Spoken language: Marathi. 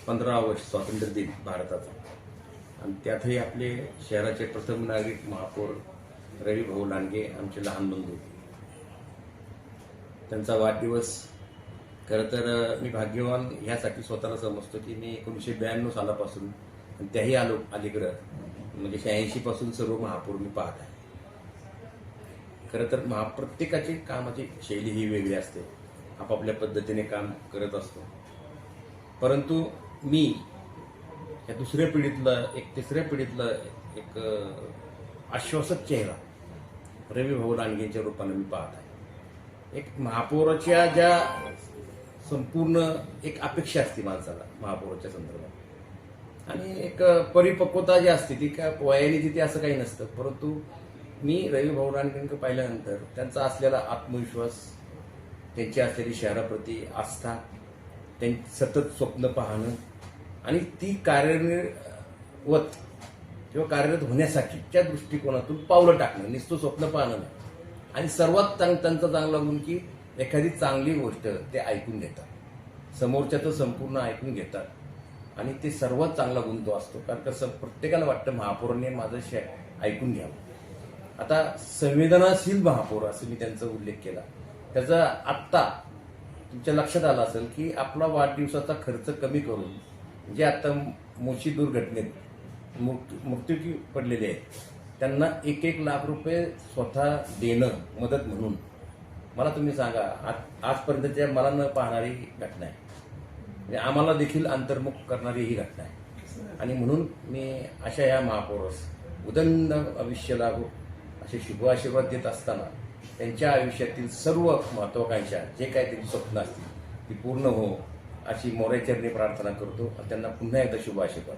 15 ऑगस्ट स्वातंत्र्य दिन भारताचा, आणि त्यातही आपले शहराचे प्रथम नागरिक महापौर रवी भाऊ लांडगे आमचे लहान बंधू, त्यांचा वाढदिवस. खरं तर मी भाग्यवान ह्यासाठी स्वतःला समजतो की मी 1992 सालापासून आणि त्याही अलीकडं म्हणजे 86 पासून सर्व महापौर मी पाहत आहे. खरं तर प्रत्येकाची कामाची शैली ही वेगळी असते, आपापल्या पद्धतीने काम करत असतो. परंतु मी या दुसऱ्या पिढीतलं तिसऱ्या पिढीतलं एक आश्वासक चेहरा रवी भाऊ लांडगेंच्या रूपाने मी पाहत आहे. एक महापौराच्या ज्या संपूर्ण एक अपेक्षा असते माणसाला महापौराच्या संदर्भात, आणि एक परिपक्वता जी असते ती काय वयाने तिथे असं काही नसतं. परंतु मी रवी भाऊ लांडगेंकडे पाहिल्यानंतर त्यांचा असलेला आत्मविश्वास, त्यांची असलेली शहराप्रती आस्था, त्यांची सतत स्वप्न पाहणं आणि ती कार्यरत किंवा कार्यरत होण्यासाठीच्या दृष्टिकोनातून पावलं टाकणं, नुसतं स्वप्न पाहणं नाही. आणि सर्वात त्यांचा चांगला गुण की एखादी चांगली गोष्ट ते ऐकून घेतात, समोरच्याचं संपूर्ण ऐकून घेतात, आणि ते सर्वात चांगला गुण तो असतो. कारण कसं प्रत्येकाला वाटतं महापौरांनी माझं ऐकून घ्यावं. आता संवेदनाशील महापौर असं मी त्यांचा उल्लेख केला. त्याचा आत्ता तुमच्या लक्षात आलं असेल की आपला वाढदिवसाचा खर्च कमी करून जे आता मोशी दुर्घटनेत मृत्यू पडलेले आहेत त्यांना 1-1 लाख रुपये स्वतः देणं मदत म्हणून, मला तुम्ही सांगा आजपर्यंतच्या मला न पाहणारी घटना आहे, म्हणजे आम्हाला देखील अंतर्मुख करणारी ही घटना आहे. आणि म्हणून मी अशा या महापौरास उदंड आयुष्य लाभो असे शुभाशीर्वाद देत असताना त्यांच्या आयुष्यातील सर्व महत्वाकांक्षा जे काही त्यांची स्वप्न असतील ती पूर्ण हो अशी मोरेचरणी प्रार्थना करतो आणि त्यांना पुन्हा एकदा शुभाशीर्वाद.